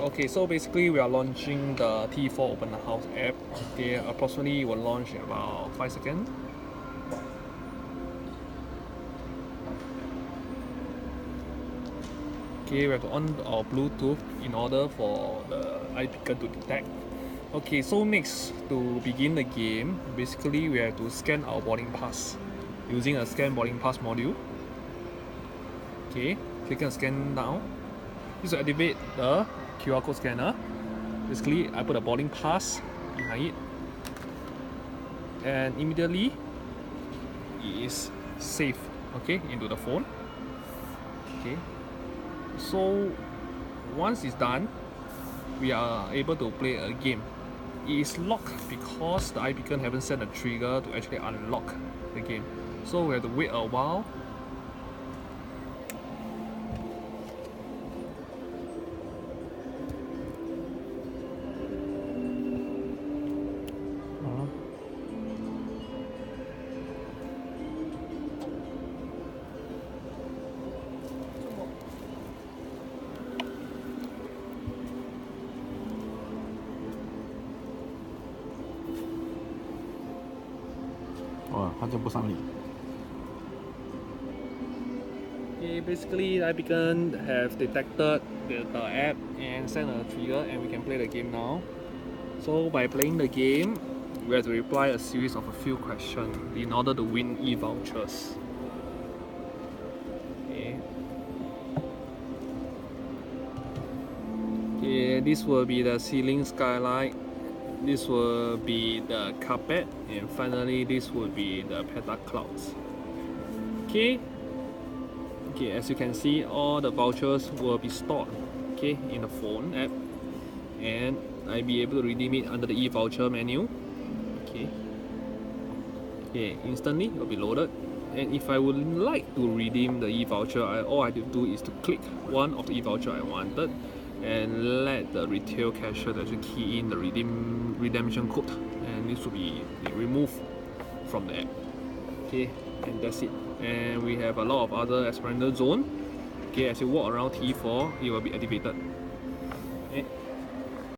Okay, so basically we are launching the T4 Open House app. Okay, approximately will launch in about 5 seconds. Okay, we have to on our Bluetooth in order for the iBeacon to detect. Okay, so next to begin the game, basically we have to scan our boarding pass using a scan boarding pass module. Okay, click on scan now. This will activate the QR code scanner. Basically, I put a boarding pass behind it, and immediately it is saved, okay, into the phone. Okay, so once it's done, we are able to play a game. It is locked because the iBeacon haven't sent a trigger to actually unlock the game, so we have to wait a while. Oh, 它就不上力。 Okay, basically iBeacon have detected the app and sent a trigger, and we can play the game now. So by playing the game, we have to reply a series of a few questions in order to win e-vouchers. Okay. Okay, this will be the ceiling skylight. This will be the carpet, and finally this will be the petal clouds. Okay. Okay, as you can see, all the vouchers will be stored, okay, in the phone app, and I'll be able to redeem it under the e-voucher menu. Okay. Okay, instantly it will be loaded. And if I would like to redeem the e-voucher, all I have to do is to click one of the e-voucher I wanted and let the retail cashier to actually key in the redemption code, and this will be removed from the app. Okay, and that's it. And we have a lot of other experimental zone. Okay, as you walk around T4, it will be activated. Okay.